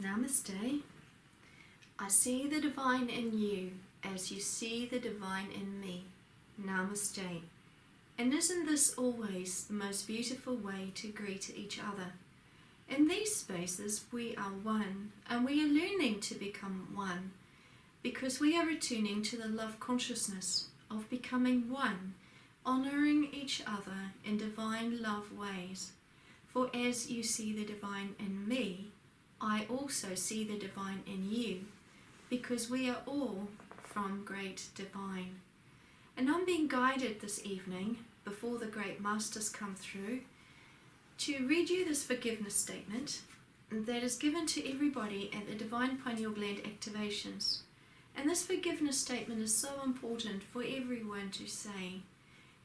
Namaste. I see the divine in you as you see the divine in me. Namaste. And isn't this always the most beautiful way to greet each other? In these spaces we are one, and we are learning to become one, because we are returning to the love consciousness of becoming one, honouring each other in divine love ways. For as you see the divine in me, I also see the divine in you, because we are all from great divine. And I'm being guided this evening, before the great masters come through, to read you this forgiveness statement that is given to everybody at the divine pineal gland activations. And this forgiveness statement is so important for everyone to say,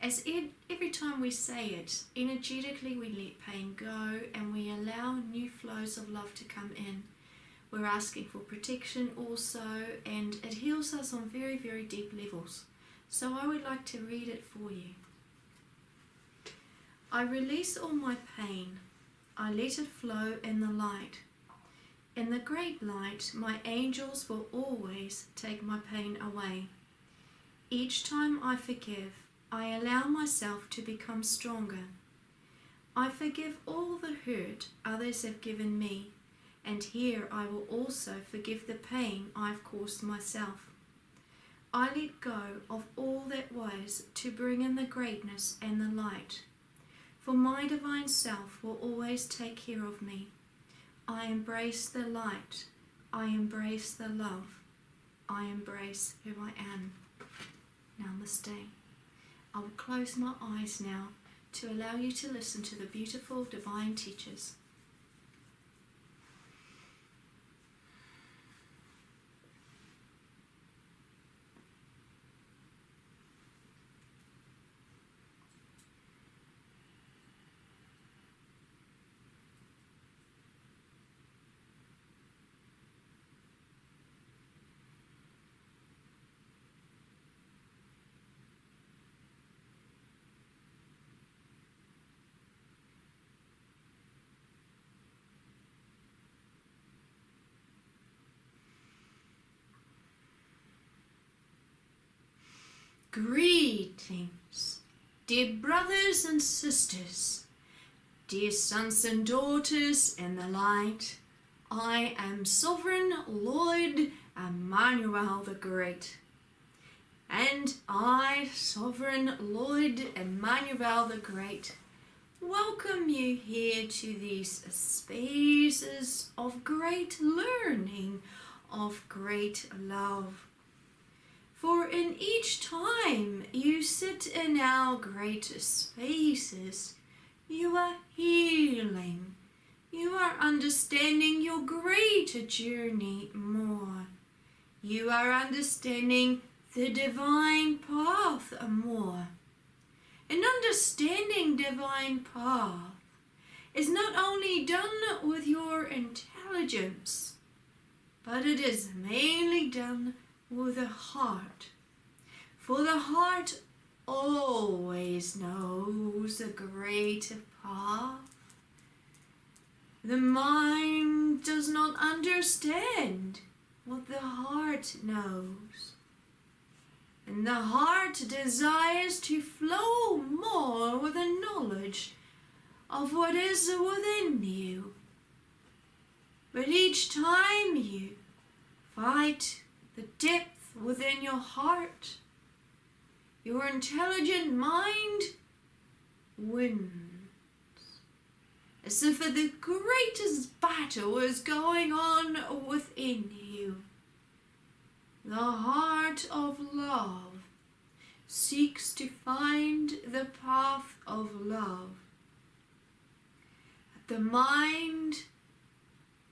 as every time we say it, energetically we let pain go and we allow new flows of love to come in. We're asking for protection also, and it heals us on very, very deep levels. So I would like to read it for you. I release all my pain. I let it flow in the light. In the great light, my angels will always take my pain away. Each time I forgive, I allow myself to become stronger. I forgive all the hurt others have given me, and here I will also forgive the pain I've caused myself. I let go of all that was to bring in the greatness and the light, for my divine self will always take care of me. I embrace the light. I embrace the love. I embrace who I am. Namaste. I will close my eyes now to allow you to listen to the beautiful divine teachers. Greetings, dear brothers and sisters, dear sons and daughters in the light. I am Sovereign Lord Emmanuel the Great. And I, Sovereign Lord Emmanuel the Great, welcome you here to these spaces of great learning, of great love. For in each time you sit in our great spaces, you are healing. You are understanding your greater journey more. You are understanding the divine path more. And understanding divine path is not only done with your intelligence, but it is mainly done with the heart. For the heart always knows the greater path. The mind does not understand what the heart knows. And the heart desires to flow more with the knowledge of what is within you. But each time you fight the depth within your heart, your intelligent mind wins. As if the greatest battle is going on within you. The heart of love seeks to find the path of love. The mind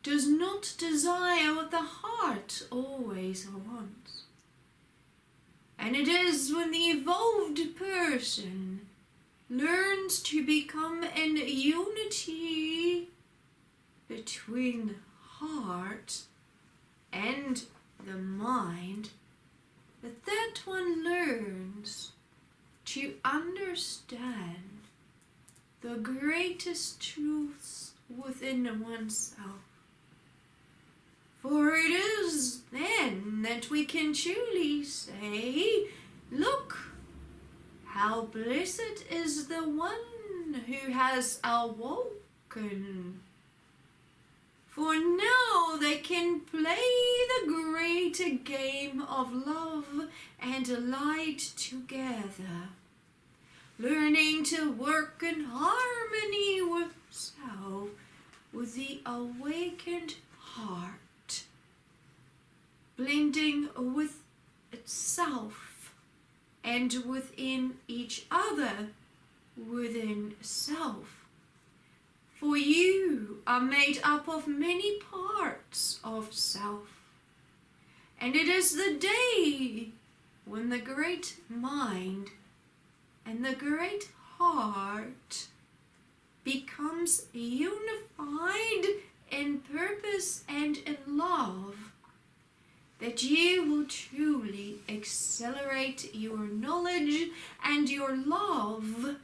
does not desire what the heart always wants. And it is when the evolved person learns to become in unity between the heart and the mind that one learns to understand the greatest truths within oneself. For it is then that we can truly say, look, how blessed is the one who has awoken. For now they can play the great game of love and light together, learning to work in harmony with self, with the awakened heart, blending with itself and within each other, within self. For you are made up of many parts of self, and it is the day when the great mind and the great heart becomes unified in purpose and in love, that you will truly accelerate your knowledge and your love,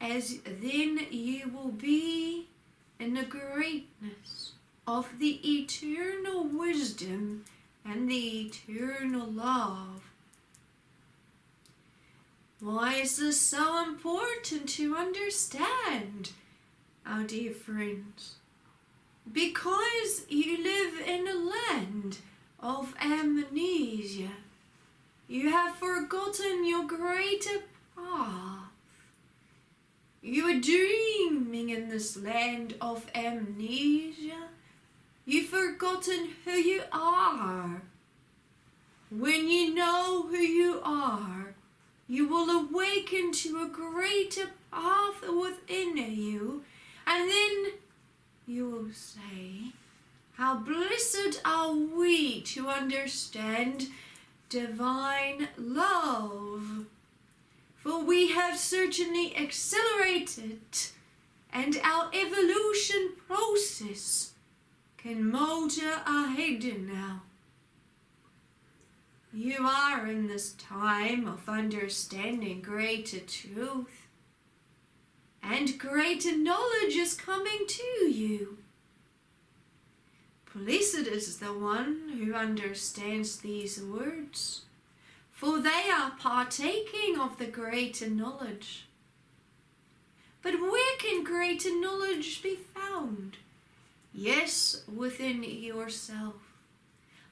as then you will be in the greatness of the eternal wisdom and the eternal love. Why is this so important to understand, our dear friends? Because you live in a land of amnesia. You have forgotten your greater path. You are dreaming in this land of amnesia. You've forgotten who you are. When you know who you are, you will awaken to a greater path within you, and then you will say, how blessed are we to understand divine love. For we have certainly accelerated, and our evolution process can motor ahead now. You are in this time of understanding greater truth, and greater knowledge is coming to you. Blessed is the one who understands these words, for they are partaking of the greater knowledge. But where can greater knowledge be found? Yes, within yourself.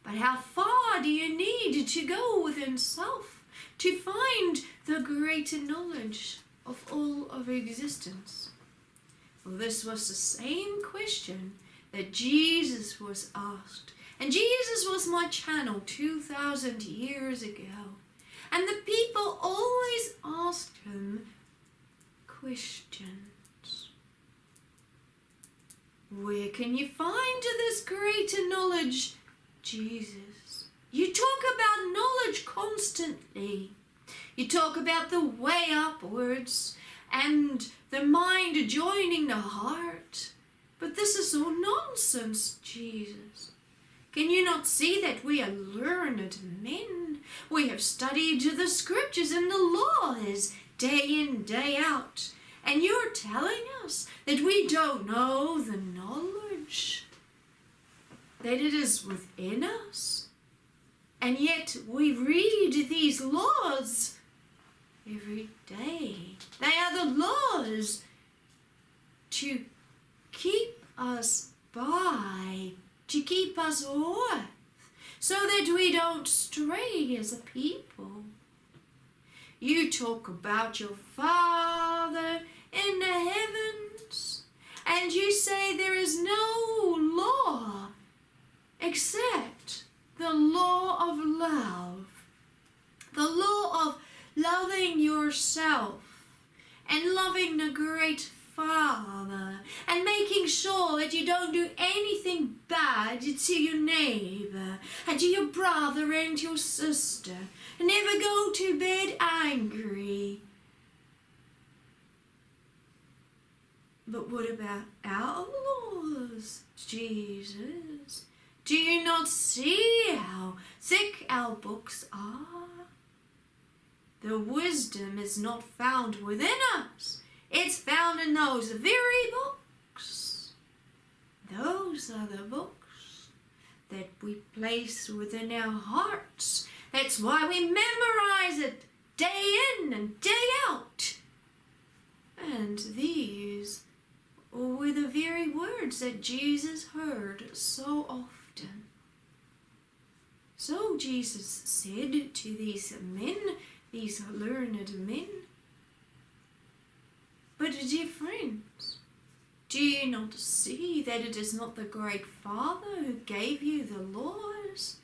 But how far do you need to go within self to find the greater knowledge of all of existence? For this was the same question that Jesus was asked. And Jesus was my channel 2,000 years ago. And the people always asked him questions. Where can you find this greater knowledge, Jesus? You talk about knowledge constantly. You talk about the way upwards and the mind joining the heart. But this is all nonsense, Jesus. Can you not see that we are learned men? We have studied the scriptures and the laws day in, day out. And you're telling us that we don't know the knowledge, that it is within us. And yet we read these laws every day. They are the laws to keep us by, to keep us with, so that we don't stray as a people. You talk about your Father in the heavens, and you say there is no law except the law of love, the law of loving yourself and loving the great Father, and making sure that you don't do anything bad to your neighbor and to your brother and your sister, and never go to bed angry. But what about our laws, Jesus? Do you not see how thick our books are? The wisdom is not found within us. It's found in those very books. Those are the books that we place within our hearts. That's why we memorize it day in and day out. And these were the very words that Jesus heard so often. So Jesus said to these men, these learned men, "But dear friends, do you not see that it is not the great Father who gave you the laws,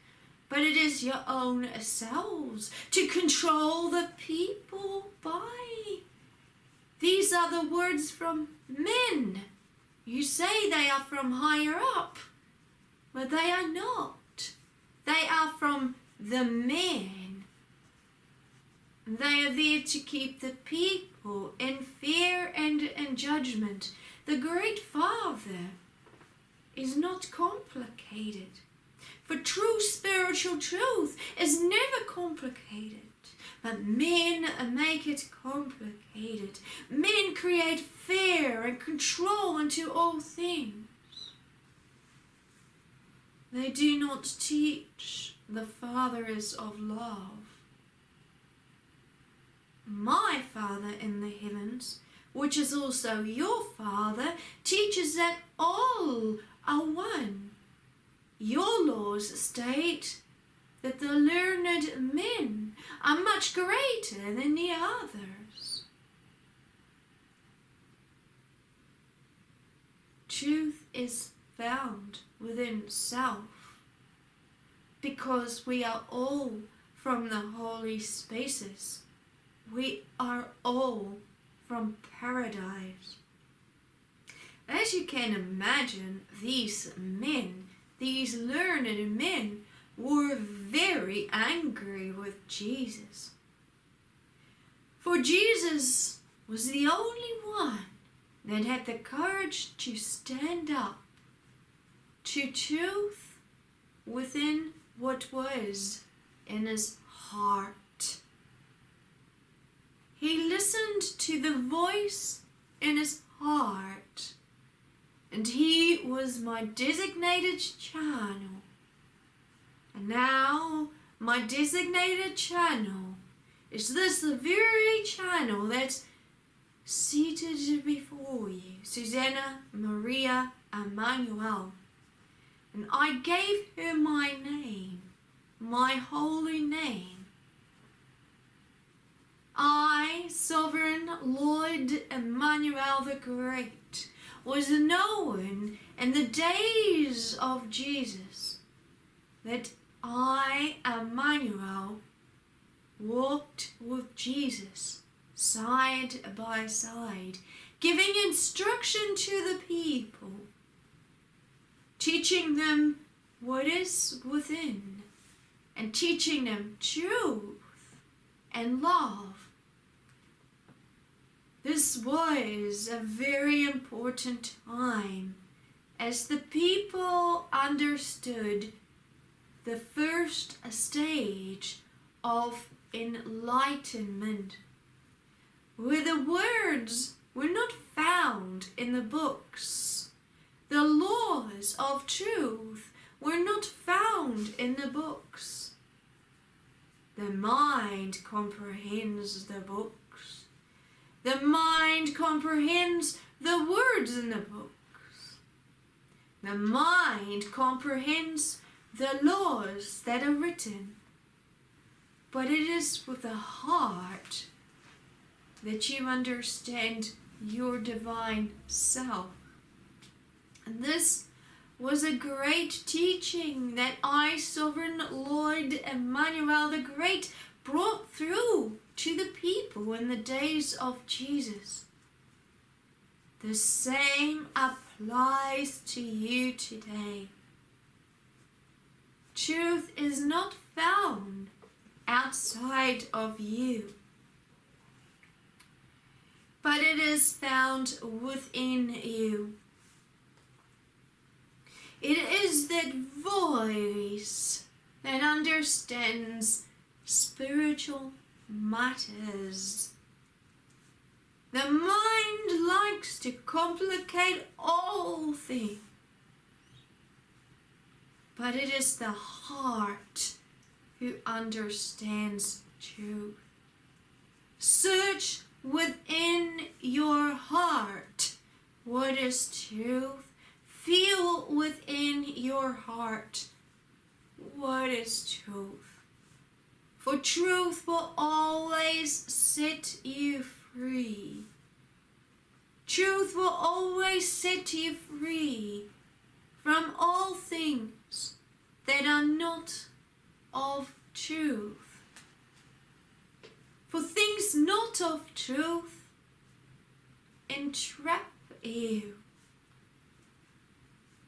but it is your own selves to control the people by? These are the words from men. You say they are from higher up, but they are not. They are from the men. They are there to keep the people in fear and in judgment. The great Father is not complicated. For true spiritual truth is never complicated. But men make it complicated. Men create fear and control into all things. They do not teach the Father is of love. My Father in the heavens, which is also your Father, teaches that all are one. Your laws state that the learned men are much greater than the others. Truth is found within self, because we are all from the holy spaces. We are all from paradise. As you can imagine, these men, these learned men, were very angry with Jesus. For Jesus was the only one that had the courage to stand up to truth within what was in his heart. He listened to the voice in his heart, and he was my designated channel. And now my designated channel is this very channel that's seated before you, Suzanna Maria Emmanuel. And I gave her my name, my holy name. I, Sovereign Lord Emmanuel the Great, was known in the days of Jesus that I, Emmanuel, walked with Jesus side by side, giving instruction to the people, teaching them what is within, and teaching them truth and love. This was a very important time as the people understood the first stage of enlightenment, where the words were not found in the books. The laws of truth were not found in the books. The mind comprehends the books. The mind comprehends the words in the books. The mind comprehends the laws that are written. But it is with the heart that you understand your divine self. And this was a great teaching that I, Sovereign Lord Emmanuel the Great, brought through to the people in the days of Jesus. The same applies to you today. Truth is not found outside of you, but it is found within you. It is that voice that understands spiritual matters. The mind likes to complicate all things. but it is the heart who understands truth. Search within your heart what is truth. Feel within your heart what is truth. For truth will always set you free. Truth will always set you free from all things that are not of truth. For things not of truth entrap you,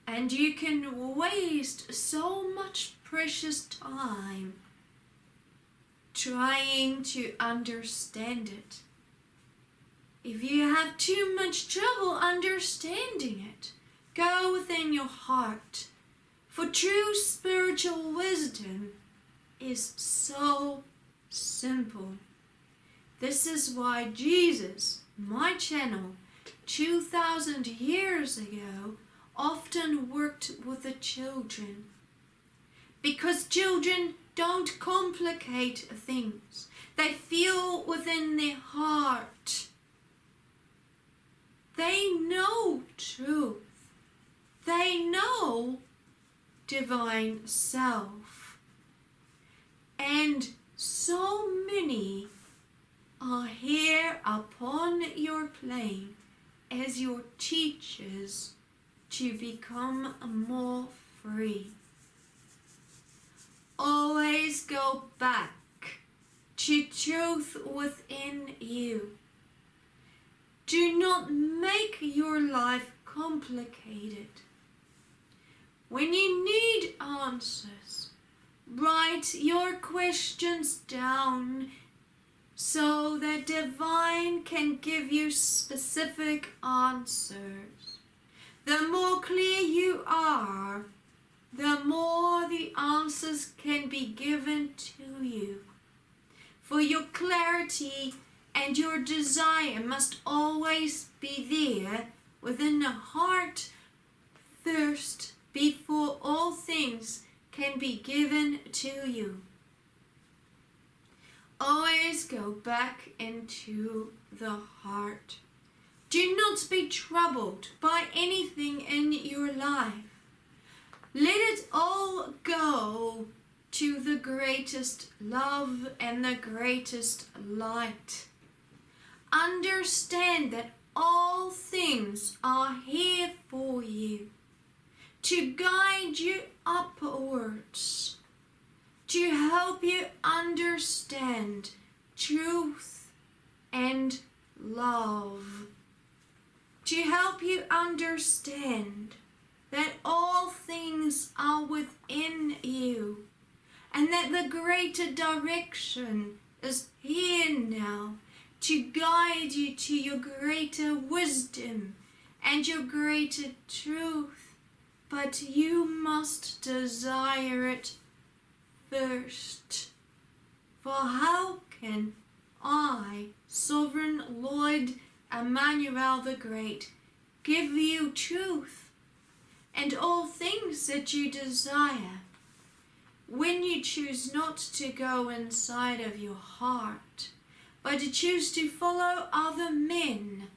and you can waste so much precious time trying to understand it. If you have too much trouble understanding it, go within your heart, for true spiritual wisdom is so simple. This is why Jesus, my channel, 2,000 years ago, often worked with the children. Because children don't complicate things. They feel within their heart. They know truth. They know divine self. And so many are here upon your plane as your teachers to become more free. Always go back to truth within you. Do not make your life complicated. When you need answers, write your questions down so that divine can give you specific answers. The more clear you are, the more the answers can be given to you. For your clarity and your desire must always be there within the heart first before all things can be given to you. Always go back into the heart. Do not be troubled by anything in your life. Let it all go to the greatest love and the greatest light. Understand that all things are here for you, to guide you upwards, to help you understand truth and love, to help you understand that all things are within you, and that the greater direction is here now to guide you to your greater wisdom and your greater truth. But you must desire it first. For how can I, Sovereign Lord Emmanuel the Great, give you truth and all things that you desire when you choose not to go inside of your heart, but to choose to follow other men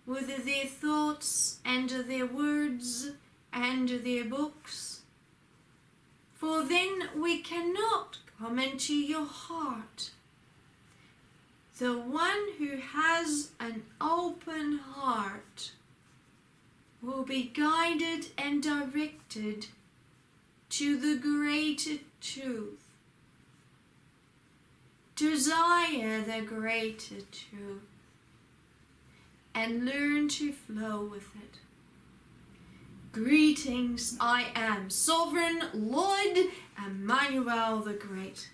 with their thoughts and their words and their books? For then we cannot come into your heart. The one who has an open heart will be guided and directed to the greater truth. Desire the greater truth and learn to flow with it. Greetings, I am Sovereign Lord Emmanuel the Great.